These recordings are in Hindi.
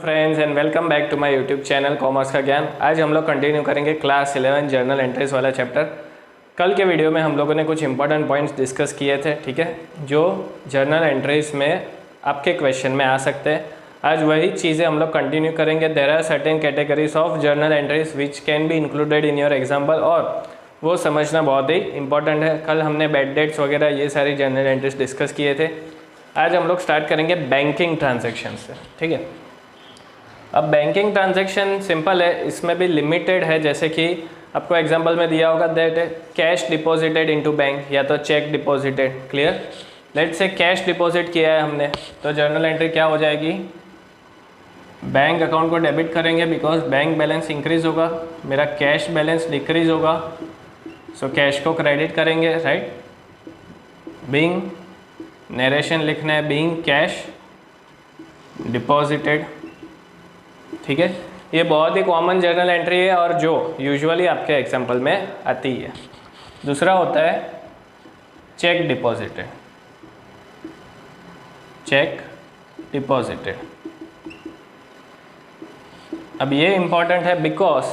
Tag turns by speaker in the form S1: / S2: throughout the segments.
S1: Friends and welcome back to my YouTube channel commerce का ज्ञान। आज हम लोग कंटिन्यू करेंगे क्लास 11 जर्नल एंट्रीज वाला चैप्टर। कल के वीडियो में हम लोगों ने कुछ इंपॉर्टेंट पॉइंट्स डिस्कस किए थे, ठीक है, जो जर्नल एंट्रीज में आपके क्वेश्चन में आ सकते हैं। आज वही चीज़ें हम लोग कंटिन्यू करेंगे। There are certain categories of journal entries which can be included in your example, और वो समझना बहुत ही इंपॉर्टेंट है। कल हमने बैड डेट्स वगैरह ये सारी जर्नल एंट्रीज डिस्कस किए थे। आज हम लोग स्टार्ट करेंगे बैंकिंग ट्रांजैक्शन से, ठीक है। अब बैंकिंग ट्रांजैक्शन सिंपल है, इसमें भी लिमिटेड है। जैसे कि आपको एग्जांपल में दिया होगा that cash deposited into bank या तो चेक डिपॉजिटेड। क्लियर? लेट से कैश डिपॉजिट किया है हमने, तो जर्नल एंट्री क्या हो जाएगी, बैंक अकाउंट को डेबिट करेंगे बिकॉज बैंक बैलेंस इंक्रीज होगा, मेरा कैश बैलेंस डिक्रीज होगा, सो कैश को क्रेडिट करेंगे, राइट। बीइंग नरेशन लिखना है, बीइंग कैश डिपॉजिटेड, ठीक है। ये बहुत ही कॉमन जर्नल एंट्री है और जो यूजुअली आपके एग्जाम्पल में आती है। दूसरा होता है चेक डिपॉजिटेड, चेक डिपॉजिटेड। अब ये इम्पॉर्टेंट है बिकॉज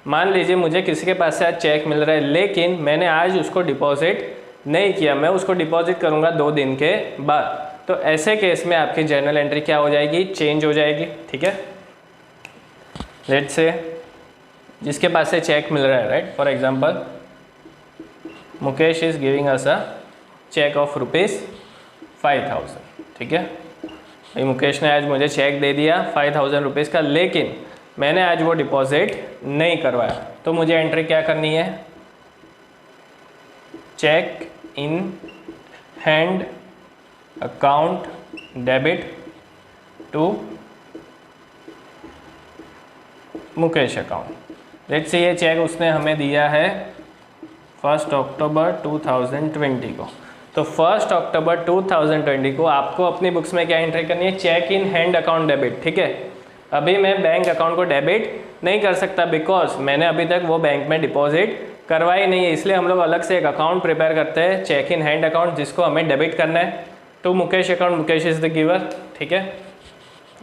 S1: मान लीजिए मुझे किसी के पास से आज चेक मिल रहा है, लेकिन मैंने आज उसको डिपॉजिट नहीं किया, मैं उसको डिपॉजिट करूँगा 2 दिन के बाद, तो ऐसे केस में आपकी जर्नल एंट्री क्या हो जाएगी, चेंज हो जाएगी, ठीक है। लेट्स से जिसके पास से चेक मिल रहा है, right, for example Mukesh is giving us a cheque of ₹5000, ठीक है। भाई मुकेश ने आज मुझे चेक दे दिया 5000 रुपीज़ का, लेकिन मैंने आज वो डिपॉजिट नहीं करवाया, तो मुझे एंट्री क्या करनी है, cheque in hand account debit to Mukesh account. Let's say ये चेक उसने हमें दिया है 1 अक्टूबर 2020 को, तो 1 अक्टूबर 2020 को आपको अपनी बुक्स में क्या एंट्री करनी है, cheque in hand account debit, ठीक है। अभी मैं बैंक अकाउंट को डेबिट नहीं कर सकता बिकॉज मैंने अभी तक वो बैंक में डिपॉजिट करवाई नहीं है, इसलिए हम लोग अलग से एक अकाउंट प्रिपेयर करते हैं, चेक इन हैंड अकाउंट, जिसको हमें डेबिट करना है to Mukesh account, Mukesh is the giver, ठीक है।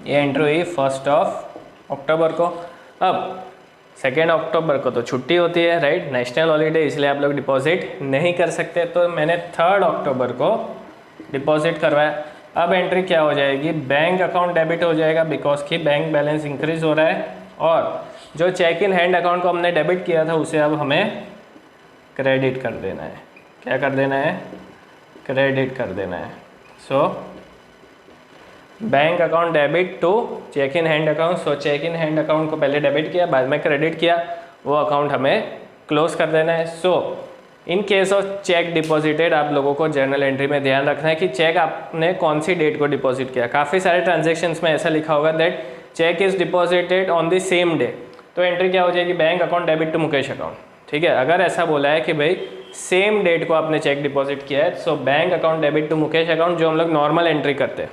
S1: ये एंट्री हुई 1 अक्टूबर को। अब 2 अक्टूबर को तो छुट्टी होती है, राइट, नेशनल हॉलीडे, इसलिए आप लोग डिपॉजिट नहीं कर सकते, तो मैंने 3 अक्टूबर को डिपॉजिट करवाया। अब एंट्री क्या हो जाएगी, बैंक अकाउंट डेबिट हो जाएगा बिकॉज कि बैंक बैलेंस इंक्रीज हो रहा है, और जो चेक इन हैंड अकाउंट को हमने डेबिट किया था उसे अब हमें क्रेडिट कर देना है। क्या कर देना है, क्रेडिट कर देना है। So bank account debit to cheque in hand account, so cheque in hand account को पहले डेबिट किया, बाद में क्रेडिट किया, वो अकाउंट हमें क्लोज कर देना है। So in case of cheque deposited आप लोगों को जर्नल एंट्री में ध्यान रखना है कि चेक आपने कौन सी डेट को डिपॉजिट किया। काफ़ी सारे ट्रांजेक्शन्स में ऐसा लिखा होगा that cheque is deposited on the same day, तो एंट्री क्या हो जाएगी, bank account debit to Mukesh account, ठीक है। अगर ऐसा बोला है कि भाई सेम डेट को आपने चेक डिपॉजिट किया है, so bank account debit to Mukesh account, जो हम लोग नॉर्मल एंट्री करते हैं।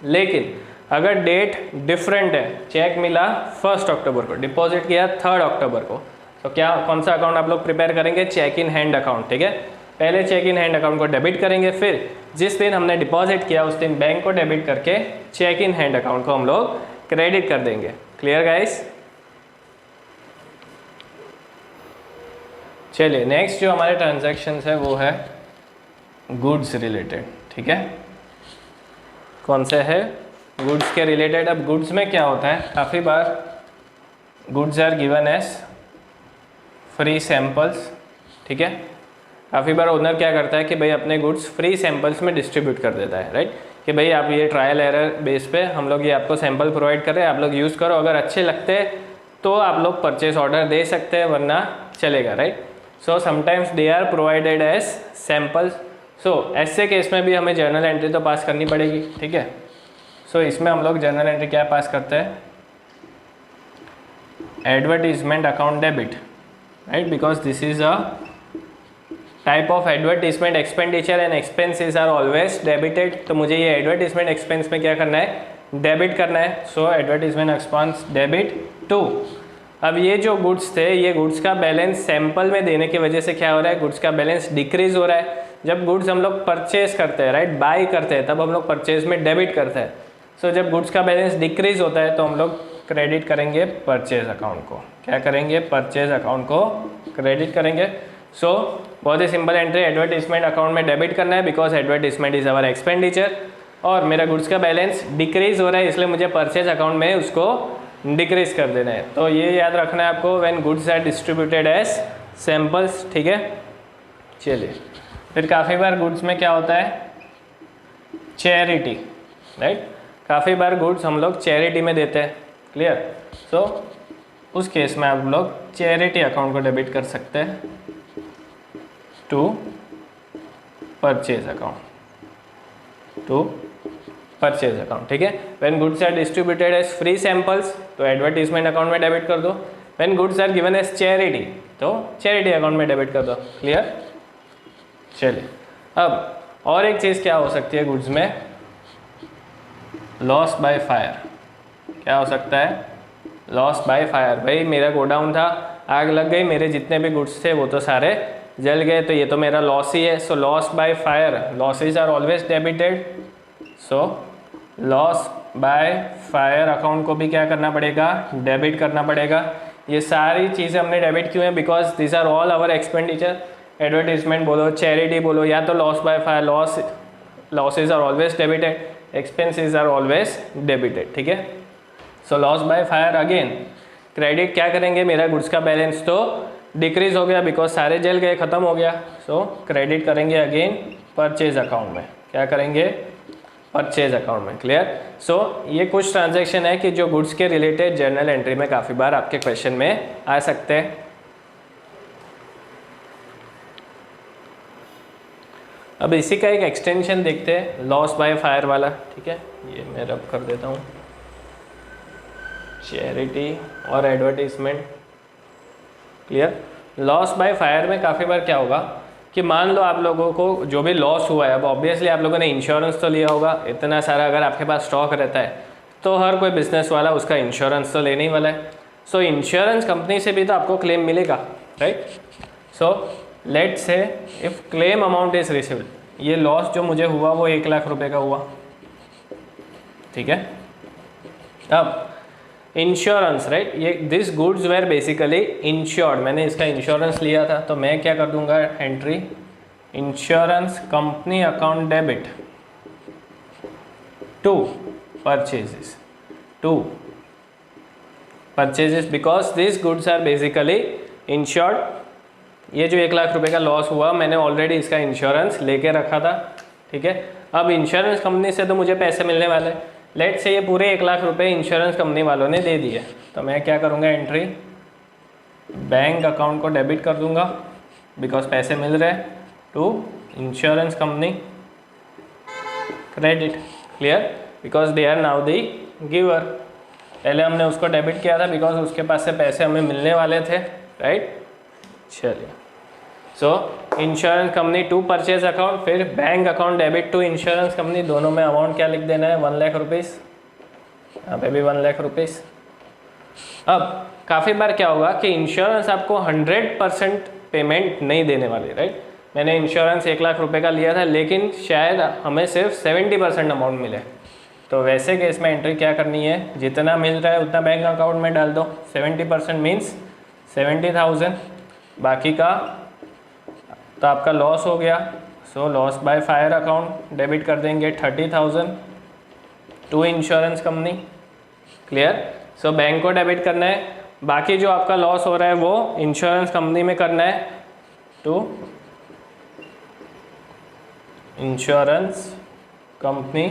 S1: लेकिन अगर डेट डिफरेंट है, चेक मिला 1 अक्टूबर को, डिपॉजिट किया 3 अक्टूबर को, तो क्या कौन सा अकाउंट आप लोग प्रिपेयर करेंगे, चेक इन हैंड अकाउंट, ठीक है। पहले चेक इन हैंड अकाउंट को डेबिट करेंगे, फिर जिस दिन हमने डिपॉजिट किया उस दिन बैंक को डेबिट करके चेक इन हैंड अकाउंट को हम लोग क्रेडिट कर देंगे। Clear guys? चलिए नेक्स्ट जो हमारे ट्रांजैक्शंस है वो है गुड्स रिलेटेड, ठीक है। कौन से है, गुड्स के रिलेटेड। अब गुड्स में क्या होता है, काफ़ी बार goods are given as free samples, ठीक है। काफ़ी बार ओनर क्या करता है कि भाई अपने गुड्स फ्री सैम्पल्स में डिस्ट्रीब्यूट कर देता है, राइट, कि भाई आप ये ट्रायल एरर बेस पे हम लोग ये आपको सैम्पल प्रोवाइड कर रहे हैं, आप लोग यूज़ करो, अगर अच्छे लगते हैं तो आप लोग परचेस ऑर्डर दे सकते हैं, वरना चलेगा, right. So sometimes they are provided as samples. So ऐसे केस में भी हमें जर्नल एंट्री तो पास करनी पड़ेगी, ठीक है। सो इसमें हम लोग जर्नल एंट्री क्या पास करते हैं, advertisement account debit, right, because this is a type of advertisement expenditure and expenses are always debited, तो मुझे ये एडवर्टीजमेंट एक्सपेंस में क्या करना है, डेबिट करना है। सो एडवर्टीजमेंट एक्सपेंस डेबिट टू, अब ये जो गुड्स थे, ये गुड्स का बैलेंस सैंपल में देने की वजह से क्या हो रहा है, गुड्स का बैलेंस डिक्रीज हो रहा है। जब गुड्स हम लोग परचेज करते हैं, राइट, बाय करते हैं, तब हम लोग परचेज में डेबिट करते हैं। सो जब गुड्स का बैलेंस डिक्रीज होता है तो हम लोग क्रेडिट करेंगे परचेज अकाउंट को। क्या करेंगे? परचेज अकाउंट को क्रेडिट करेंगे। सो बहुत ही सिंपल एंट्री, एडवर्टीजमेंट अकाउंट में डेबिट करना है because advertisement is our expenditure, और मेरा गुड्स का बैलेंस डिक्रीज हो रहा है इसलिए मुझे परचेज अकाउंट में उसको डिक्रीज कर देना है। तो ये याद रखना है आपको, when goods are distributed as samples. ठीक है, चलिए फिर काफ़ी बार गुड्स में क्या होता है? Charity, right. काफ़ी बार गुड्स हम लोग चैरिटी में देते हैं, क्लियर। सो उस केस में आप लोग चैरिटी अकाउंट को डेबिट कर सकते हैं to purchase account, to purchase account. ठीक है, when goods are distributed as free samples तो एडवर्टीजमेंट अकाउंट में डेबिट कर दो, when goods are given as charity तो चैरिटी अकाउंट में डेबिट कर दो, क्लियर। चलिए अब और एक चीज़ क्या हो सकती है गुड्स में? Loss by fire. क्या हो सकता है? Loss by fire. भाई मेरा गोडाउन था, आग लग गई, मेरे जितने भी गुड्स थे वो तो सारे जल गए, तो ये तो मेरा लॉस ही है। So loss by fire, losses are always debited. So loss by fire account को भी क्या करना पड़ेगा? डेबिट करना पड़ेगा। ये सारी चीज़ें हमने डेबिट क्यों है? Because this are all our expenditure. Advertisement बोलो, चैरिटी बोलो, या तो loss by fire, losses are always debited, expenses are always debited. ठीक है, so loss by fire again credit क्या करेंगे? मेरा गुड्स का बैलेंस तो डिक्रीज हो गया बिकॉज सारे जल गए, ख़त्म हो गया। सो क्रेडिट करेंगे अगेन परचेज अकाउंट में। क्या करेंगे? परचेज अकाउंट में, क्लियर। सो ये कुछ ट्रांजैक्शन है कि जो गुड्स के रिलेटेड जर्नल एंट्री में काफ़ी बार आपके क्वेश्चन में आ सकते हैं। अब इसी का एक एक्सटेंशन देखते हैं, लॉस बाय फायर वाला। ठीक है, ये मैं रब कर देता हूँ, चैरिटी और advertisement, clear. Loss by fire में काफ़ी बार क्या होगा कि मान लो आप लोगों को जो भी लॉस हुआ है, अब ऑब्वियसली आप लोगों ने इंश्योरेंस तो लिया होगा, इतना सारा अगर आपके पास स्टॉक रहता है तो हर कोई बिजनेस वाला उसका इंश्योरेंस तो लेने ही वाला है। सो इंश्योरेंस कंपनी से भी तो आपको क्लेम मिलेगा, right. So let's say if claim amount is received, ये लॉस जो मुझे हुआ वो 1 लाख रुपए का हुआ, ठीक है। अब इंश्योरेंस, राइट, ये this goods were basically insured, मैंने इसका इंश्योरेंस लिया था, तो मैं क्या कर दूंगा entry insurance company account debit to purchases, to purchases because this goods are basically insured. ये जो 1 लाख रुपए का लॉस हुआ मैंने ऑलरेडी इसका इंश्योरेंस लेके रखा था, ठीक है। अब इंश्योरेंस कंपनी से तो मुझे पैसे मिलने वाले, लेट से ये पूरे 1 लाख रुपए इंश्योरेंस कंपनी वालों ने दे दिए, तो मैं क्या करूँगा एंट्री बैंक अकाउंट को डेबिट कर दूंगा बिकॉज पैसे मिल रहे हैं to insurance company credit, clear, because they are now the giver. पहले हमने उसको डेबिट किया था बिकॉज उसके पास से पैसे हमें मिलने वाले थे, राइट। चलिए, so insurance company to purchase account, फिर bank account debit to insurance company, दोनों में अमाउंट क्या लिख देना है 1 लाख रुपीज़, यहाँ पे भी 1 लाख रुपीज़। अब काफ़ी बार क्या होगा कि इंश्योरेंस आपको 100% पेमेंट नहीं देने वाली, राइट। मैंने इंश्योरेंस 1 लाख रुपए का लिया था लेकिन शायद हमें सिर्फ 70% अमाउंट मिले, तो वैसे केस में एंट्री क्या करनी है, जितना मिल रहा है उतना बैंक अकाउंट में डाल दो। 70% मीन्स 70,000, बाकी का तो आपका लॉस हो गया, so loss by fire account debit कर देंगे 30,000 to insurance company, clear. So bank को डेबिट करना है, बाकी जो आपका लॉस हो रहा है वो इंश्योरेंस कंपनी में करना है to insurance company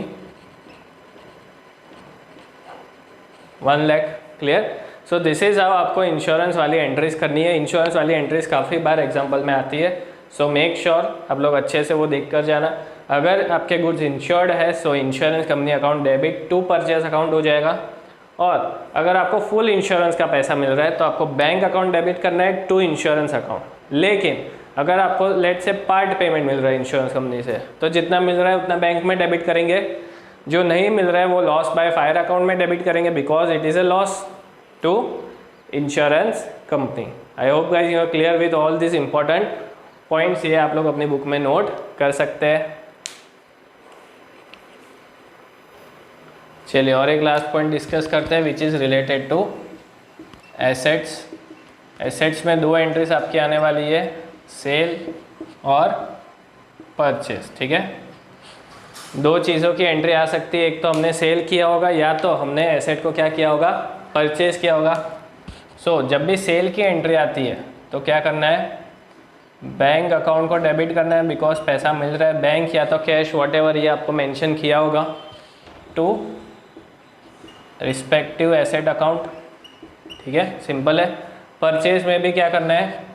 S1: 1 lakh, clear. So this is how आपको इंश्योरेंस वाली एंट्रीज करनी है। इंश्योरेंस वाली एंट्रीज काफ़ी बार एग्जाम्पल में आती है, सो मेक श्योर आप लोग अच्छे से वो देख कर जाना। अगर आपके गुड्स इंश्योर्ड है so insurance company account debit to purchase account हो जाएगा, और अगर आपको फुल इंश्योरेंस का पैसा मिल रहा है तो आपको बैंक अकाउंट डेबिट करना है टू इंश्योरेंस अकाउंट। लेकिन अगर आपको लेट से पार्ट पेमेंट मिल रहा है इंश्योरेंस कंपनी से तो जितना मिल रहा है उतना बैंक में डेबिट करेंगे, जो नहीं मिल रहा है वो लॉस बाय फायर अकाउंट में डेबिट करेंगे because it is a loss to insurance company. I hope guys you are clear with all this important points, ये आप लोग अपनी बुक में नोट कर सकते हैं। चलिए और एक लास्ट पॉइंट डिस्कस करते हैं which is related to assets. Assets में दो एंट्रीज आपकी आने वाली है, सेल और परचेज। ठीक है, दो चीज़ों की एंट्री आ सकती है, एक तो हमने सेल किया होगा या तो हमने एसेट को क्या किया होगा, परचेज किया होगा। सो जब भी सेल की एंट्री आती है तो क्या करना है, बैंक अकाउंट को डेबिट करना है बिकॉज पैसा मिल रहा है, बैंक या तो कैश वॉटेवर ये आपको मेंशन किया होगा, टू रिस्पेक्टिव एसेट अकाउंट। ठीक है, सिंपल है। परचेज में भी क्या करना है,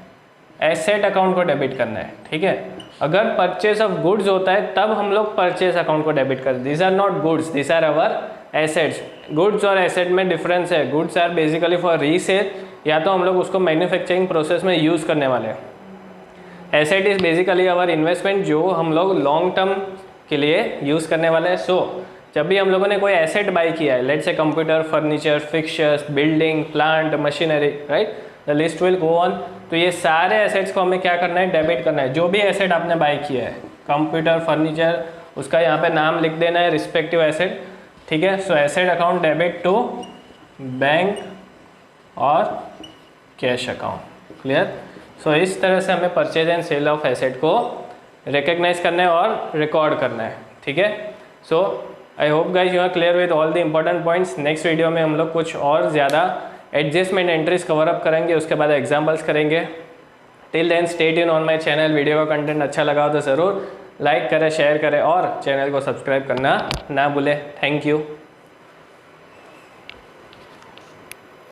S1: एसेट अकाउंट को डेबिट करना है। ठीक है, अगर परचेज ऑफ गुड्स होता है तब हम लोग परचेज अकाउंट को डेबिट करते हैं। This are not goods, this are our assets. Goods और एसेट में डिफरेंस है, goods are basically for resale, या तो हम लोग उसको मैन्युफैक्चरिंग प्रोसेस में यूज़ करने वाले हैं। Asset is basically our investment जो हम लोग लॉन्ग टर्म के लिए यूज़ करने वाले हैं। सो जब भी हम लोगों ने कोई एसेट बाई किया है, let's say computer, furniture, fixtures, building, plant, machinery, right, the list will go on. तो ये सारे एसेट्स को हमें क्या करना है, डेबिट करना है। जो भी एसेट आपने बाई किया है, कंप्यूटर, फर्नीचर, उसका यहाँ पे नाम लिख देना है, रिस्पेक्टिव एसेट। ठीक है, so asset account debit to bank और कैश अकाउंट। क्लियर? सो इस तरह से हमें purchase and sale of asset को रिकग्नाइज करना है और रिकॉर्ड करना है। ठीक है, so I hope guys you are clear with all the important points. Next video में हम लोग कुछ और ज़्यादा एडजस्टमेंट एंट्रीज कवर अप करेंगे, उसके बाद एग्जाम्पल्स करेंगे। Till then stay tune on my channel. Video का कंटेंट अच्छा लगा हो तो ज़रूर लाइक करें, शेयर करें और चैनल को सब्सक्राइब करना ना भूलें। Thank you.